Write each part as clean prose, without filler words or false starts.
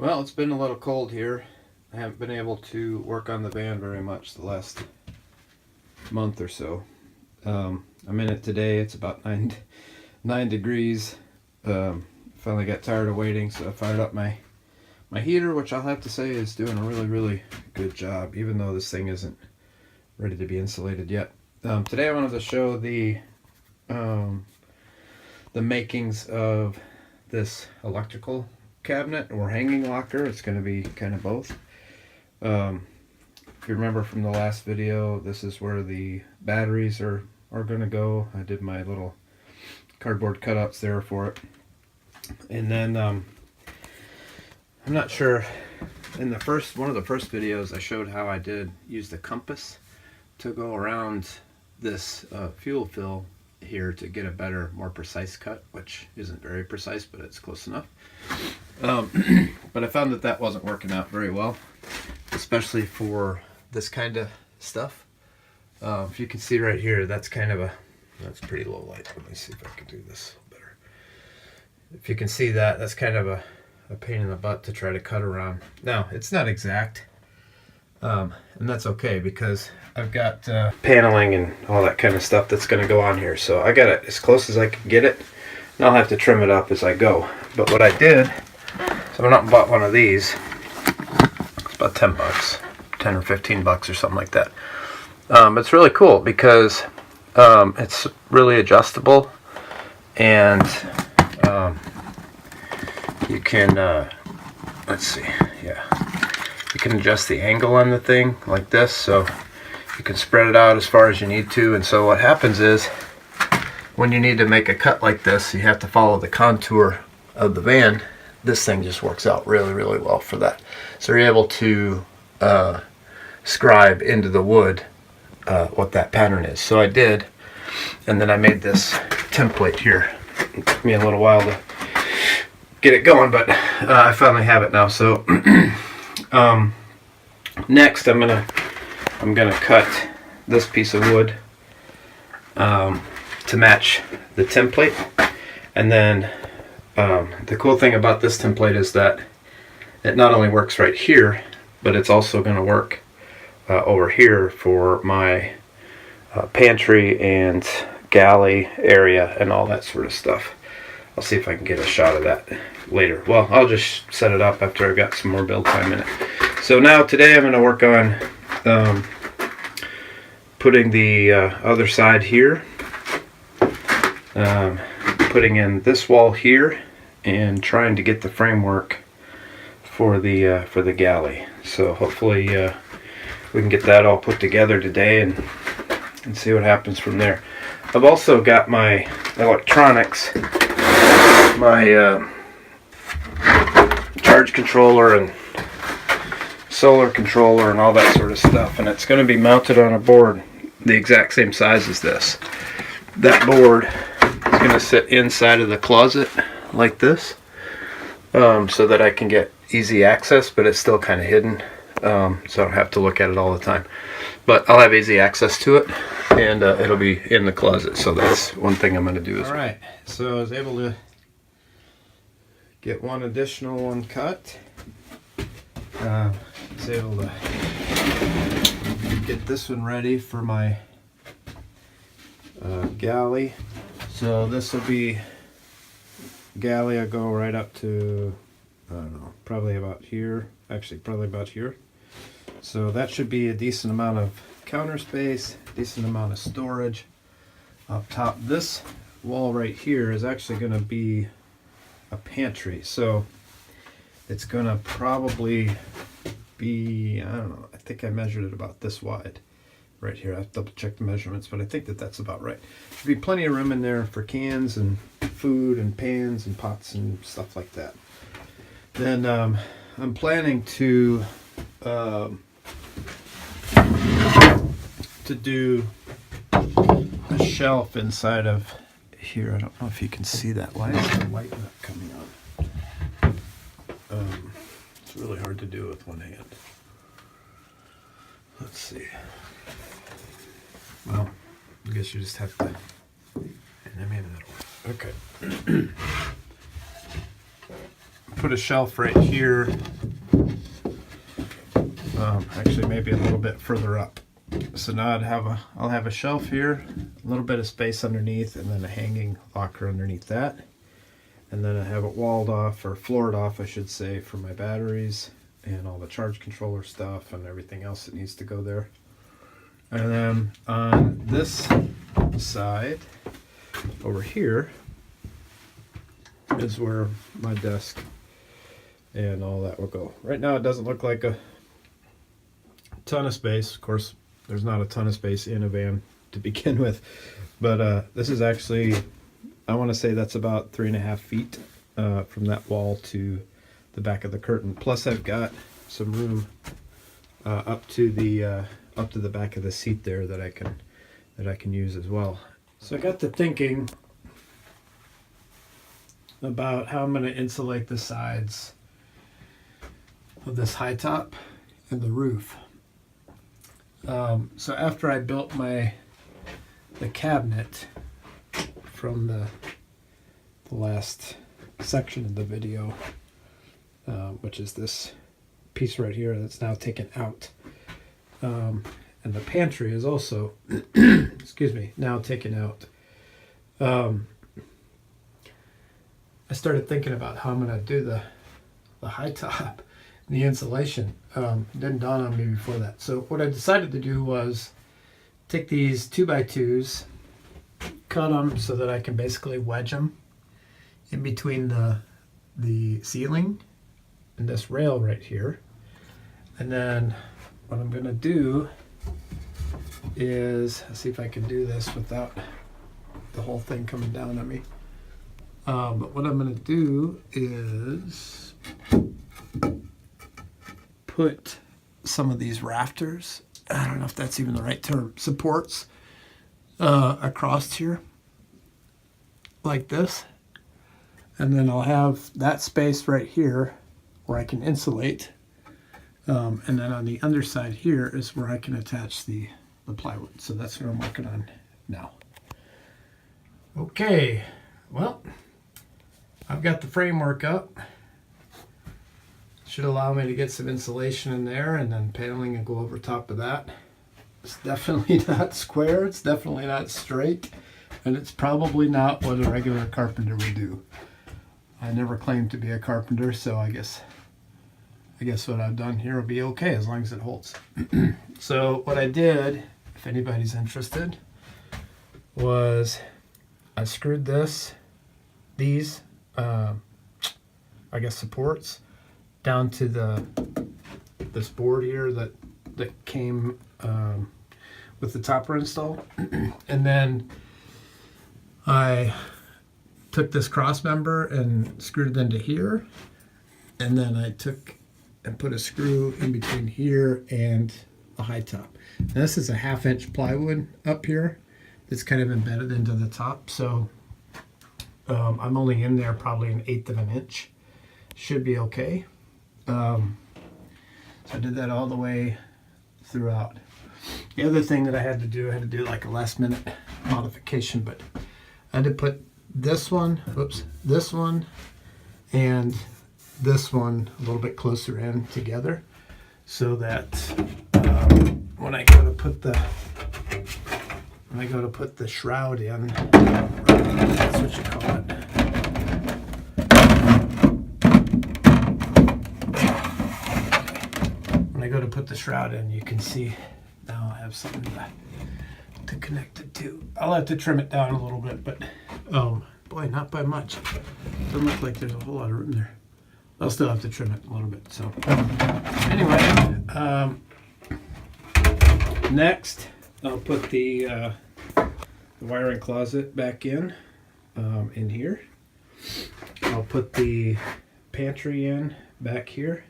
Well, it's been a little cold here. I haven't been able to work on the van very much the last month or so. I'm in it today. It's about 9 degrees. Finally got tired of waiting, so I fired up my heater, which I'll have to say is doing a really good job, even though this thing isn't ready to be insulated yet. Today I wanted to show the makings of this electrical cabinet or hanging locker. It's going to be kind of both. If you remember from the last video, this is where the batteries are going to go. I did my little cardboard cutouts there for it. And then I'm not sure, in the one of the first videos I showed how I did use the compass to go around this fuel fill here to get a better, more precise cut, which isn't very precise, but it's close enough. But I found that wasn't working out very well, especially for this kind of stuff. If you can see right here, that's pretty low light. Let me see if I can do this better. If you can see that's kind of a pain in the butt to try to cut around. Now, it's not exact, and that's okay because I've got paneling and all that kind of stuff that's going to go on here. So I got it as close as I can get it, and I'll have to trim it up as I go. But what I did, so I went out and bought one of these. It's about 10 bucks, 10 or 15 bucks or something like that. It's really cool because it's really adjustable, and you can let's see, yeah, you can adjust the angle on the thing like this, so you can spread it out as far as you need to. And so what happens is, when you need to make a cut like this, you have to follow the contour of the van. This thing just works out really well for that. So you're able to scribe into the wood what that pattern is. So I did, and then I made this template here. It took me a little while to get it going, but I finally have it now. So next I'm gonna cut this piece of wood to match the template. And then the cool thing about this template is that it not only works right here, but it's also going to work over here for my pantry and galley area and all that sort of stuff. I'll see if I can get a shot of that later. Well, I'll just set it up after I've got some more build time in it. So now today I'm going to work on putting the other side here, putting in this wall here, and trying to get the framework for the galley. So hopefully we can get that all put together today and see what happens from there. I've also got my electronics, my charge controller and solar controller and all that sort of stuff, and it's going to be mounted on a board the exact same size as this. That board is going to sit inside of the closet like this, so that I can get easy access, but it's still kind of hidden, so I don't have to look at it all the time. But I'll have easy access to it, and it'll be in the closet. So that's one thing I'm going to do. All right, so I was able to get one additional one cut. I was able to get this one ready for my galley. So this will be galley. I go right up to, I don't know, probably about here. Actually, probably about here. So that should be a decent amount of counter space, decent amount of storage up top. This wall right here is actually going to be a pantry. So it's going to probably be, I don't know, I think I measured it about this wide right here. I have to double check the measurements, but I think that's about right. Should be plenty of room in there for cans and food and pans and pots and stuff like that. Then I'm planning to do a shelf inside of here. I don't know if you can see that. Why is the light not coming on? It's really hard to do with one hand. Let's see. Well, I guess you just have to. And maybe that'll work. Okay. put a shelf right here. Actually, maybe a little bit further up. So now I'll have a shelf here, a little bit of space underneath, and then a hanging locker underneath that. And then I have it walled off, or floored off, I should say, for my batteries and all the charge controller stuff and everything else that needs to go there. And then on this side over here is where my desk and all that will go. Right now it doesn't look like a ton of space. Of course, there's not a ton of space in a van to begin with, but this is actually, I want to say that's about 3.5 feet from that wall to the back of the curtain. Plus I've got some room up to the back of the seat there that I can use as well. So I got to thinking about how I'm going to insulate the sides of this high top and the roof. So after I built the cabinet from the last section of the video, which is this piece right here that's now taken out, and the pantry is also excuse me, now taken out. I started thinking about how I'm going to do the high top and the insulation. It didn't dawn on me before that. So what I decided to do was take these 2x2s, cut them so that I can basically wedge them in between the ceiling and this rail right here. And then what I'm going to do is, let's see if I can do this without the whole thing coming down on me. But what I'm going to do is put some of these rafters, I don't know if that's even the right term, supports across here like this. And then I'll have that space right here where I can insulate. And then on the underside here is where I can attach the plywood. So that's what I'm working on now. Okay, well, I've got the framework up. Should allow me to get some insulation in there, and then paneling and go over top of that. It's definitely not square, it's definitely not straight, and it's probably not what a regular carpenter would do. I never claimed to be a carpenter, so I guess what I've done here will be okay as long as it holds. So what I did, if anybody's interested, was I screwed these I guess supports down to this board here that came with the topper install. And then I took this cross member and screwed it into here, and then I took and put a screw in between here and the high top. Now this is a 1/2 inch plywood up here that's kind of embedded into the top, so I'm only in there probably 1/8 of an inch. Should be okay. So I did that all the way throughout. The other thing that I had to do like a last minute modification, but I had to put this one, this one and this one a little bit closer in together, so that when I go to put the shroud in, that's what you call it. When I go to put the shroud in, you can see now I have something to connect it to. I'll have to trim it down a little bit, but boy, not by much. Doesn't look like there's a whole lot of room there. I'll still have to trim it a little bit. So anyway, next I'll put the wiring closet back in here. I'll put the pantry in back here,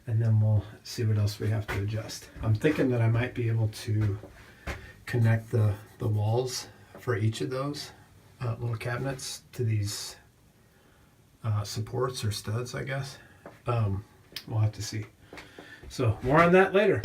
and then we'll see what else we have to adjust. I'm thinking that I might be able to connect the walls for each of those little cabinets to these supports or studs, I guess. We'll have to see. So more on that later.